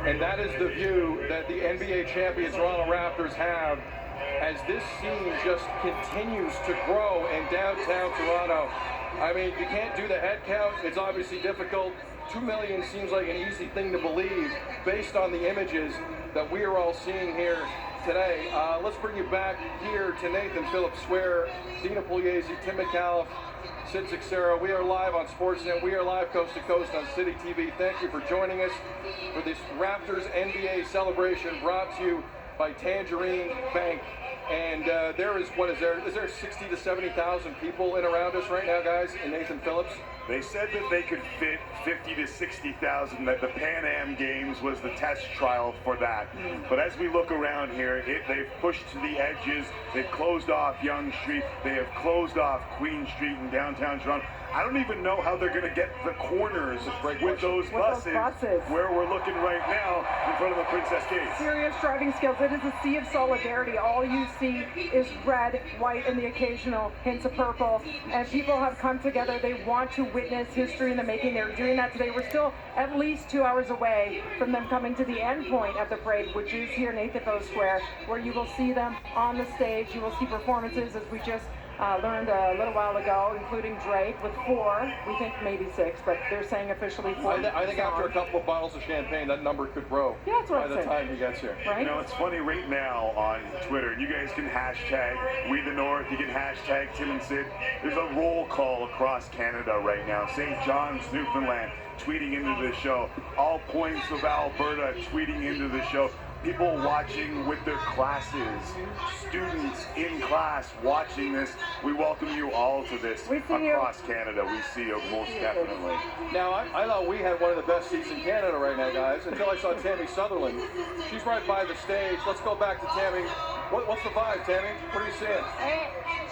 And that is the view that the NBA champion Toronto Raptors have as this scene just continues to grow in downtown Toronto. I mean, you can't do the head count. It's obviously difficult. 2 million seems like an easy thing to believe based on the images that we are all seeing here today. Let's bring you back here to Nathan Phillips Square, Dina Pugliese, Tim McAuliffe, Sid Sixera. We are live on Sportsnet. We are live coast to coast on City TV. Thank you for joining us for this Raptors NBA celebration brought to you by Tangerine Bank. And there is, what is there? Is there 60 to 70,000 people in around us right now, guys, in Nathan Phillips? They said that they could fit 50 to 60,000, that the Pan Am Games was the test trial for that. But as we look around here, they've pushed to the edges. They've closed off Yonge Street. They have closed off Queen Street in downtown Toronto. I don't even know how they're going to get the corners with those buses where we're looking right now in front of the Princess Gate. Serious driving skills. It is a sea of solidarity. All you see is red, white, and the occasional hints of purple. And people have come together. They want to witness history in the making. They're doing that today. We're still at least 2 hours away from them coming to the end point of the parade, which is here, Nathan Phillips Square, where you will see them on the stage. You will see performances, as we just learned a little while ago, including Drake with 4, we think maybe 6, but they're saying officially 4. I think after a couple of bottles of champagne, that number could grow. Yeah, that's what by the time he gets here. Right? You know, it's funny right now on Twitter, and you guys can hashtag We the North, you can hashtag Tim and Sid. There's a roll call across Canada right now. St. John's, Newfoundland, tweeting into the show. All Points of Alberta tweeting into the show. People watching with their classes, students in class watching this. We welcome you all to this across Canada. We see you most definitely. Now, I thought we had one of the best seats in Canada right now, guys, until I saw Tammy Sutherland. She's right by the stage. Let's go back to Tammy. What's the vibe, Tammy? What are you seeing?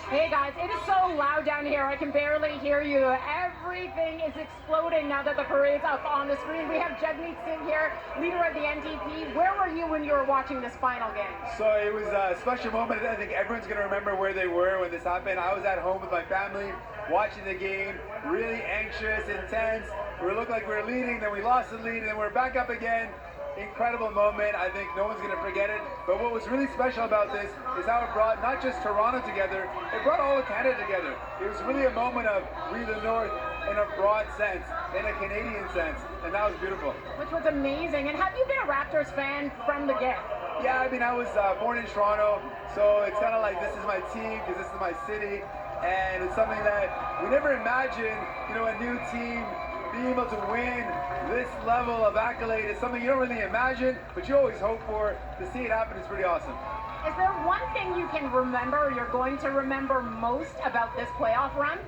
Hey guys, it is so loud down here. I can barely hear you. Everything is exploding now that the parade's up on the screen. We have Jagmeet Singh here, leader of the NDP. Where were you when you were watching this final game? So it was a special moment. I think everyone's going to remember where they were when this happened. I was at home with my family watching the game, really anxious, intense. We looked like we were leading, then we lost the lead, and then we're back up again. Incredible moment. I think no one's going to forget it. But what was really special about this is how it brought not just Toronto together, it brought all of Canada together. It was really a moment of We the North in a broad sense, in a Canadian sense, and that was beautiful. Which was amazing. And have you been a Raptors fan from the get? Yeah, I mean, I was born in Toronto, so it's kind of like this is my team because this is my city, and it's something that we never imagined, a new team being able to win this level of accolade is something you don't really imagine, but you always hope for. To see it happen is pretty awesome. Is there one thing you can remember, or you're going to remember most about this playoff run?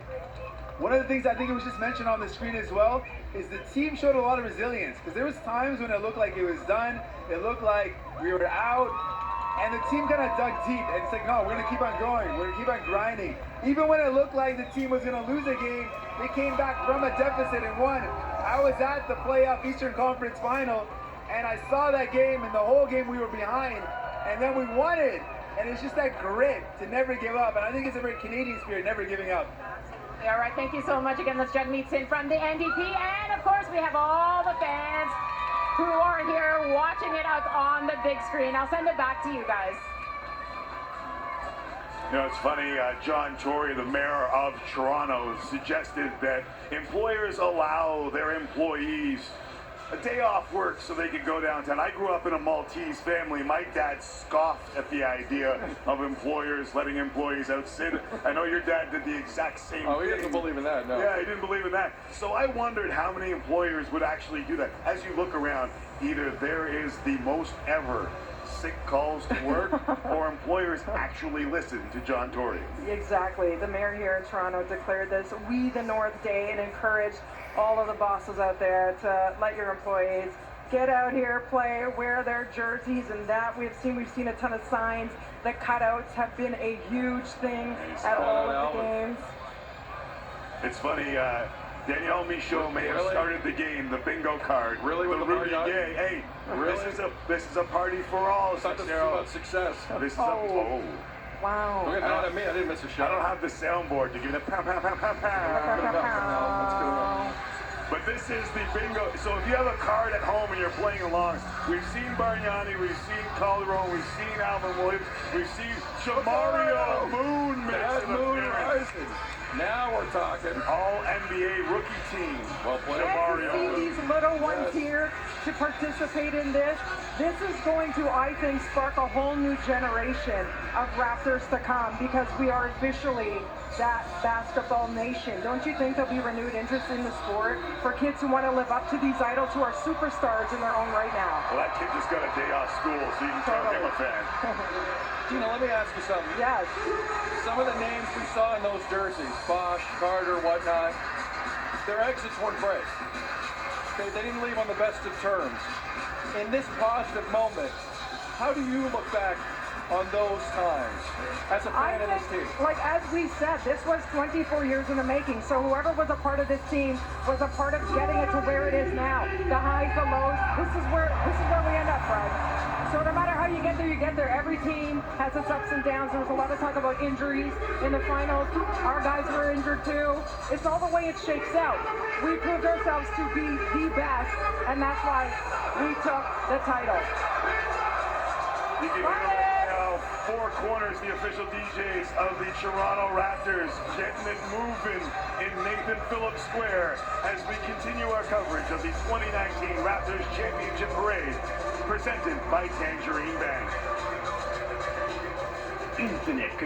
One of the things I think it was just mentioned on the screen as well is the team showed a lot of resilience, because there was times when it looked like it was done, it looked like we were out, and the team kind of dug deep, and it's like, no, we're going to keep on going, we're going to keep on grinding. Even when it looked like the team was going to lose a game, they came back from a deficit and won. I was at the playoff Eastern Conference Final, and I saw that game, and the whole game we were behind, and then we won it. And it's just that grit to never give up, and I think it's a very Canadian spirit, never giving up. All right, thank you so much again. That's Jagmeet Singh from the NDP, and of course we have all the fans who are here watching it up on the big screen. I'll send it back to you guys. It's funny, John Tory, the mayor of Toronto, suggested that employers allow their employees a day off work so they could go downtown. I grew up in a Maltese family. My dad scoffed at the idea of employers letting employees out. Sid, I know your dad did the exact same thing. Oh, he didn't believe in that, no. Yeah, he didn't believe in that. So I wondered how many employers would actually do that. As you look around, either there is the most ever sick calls to work, or employers actually listen to John Tory. Exactly. The mayor here in Toronto declared this We the North Day and encouraged all of the bosses out there to let your employees get out here, play, wear their jerseys, and that we've seen a ton of signs. The cutouts have been a huge thing at all of the games. It's funny, Danielle Michaud may have started the game, the bingo card. Really, with the Rudy party? Gay. Hey, really? This is a party for all. I thought this was about success. This is Wow. Don't get mad at me. I didn't miss a shot. I don't have the soundboard to give it a pow, pow, pow, pow, pow. No, that's good enough. But this is the bingo. So if you have a card at home and you're playing along, we've seen Bargnani, we've seen Calderon, we've seen Alvin Williams, we've seen Shamario Moon makes That an moon appearance. rising. Now we're talking. All NBA rookie team. Well played. And to see Shamario. these little ones Yes. here to participate in this is going to, I think, spark a whole new generation of Raptors to come, because we are officially that basketball nation. Don't you think there'll be renewed interest in the sport for kids who want to live up to these idols who are superstars in their own right now? Well, that kid just got a day off school, so you can tell him a fan. Gina, let me ask you something. Yes. Some of the names we saw in those jerseys, Bosch, Carter, whatnot, their exits weren't great. They didn't leave on the best of terms. In this positive moment, how do you look back on those times as a I fan of this think, team? like as we said, this was 24 years in the making. So whoever was a part of this team was a part of getting it to where it is now. The highs, the lows. This is where we end up, Fred. So no matter how you get there, you get there. Every team has its ups and downs. There was a lot of talk about injuries in the finals. Our guys were injured too. It's all the way it shakes out. We proved ourselves to be the best, and that's why we took the title. You can hear right now, Four Corners, the official DJs of the Toronto Raptors, getting it moving in Nathan Phillips Square as we continue our coverage of the 2019 Raptors Championship Parade, presented by Tangerine Bank. Infinite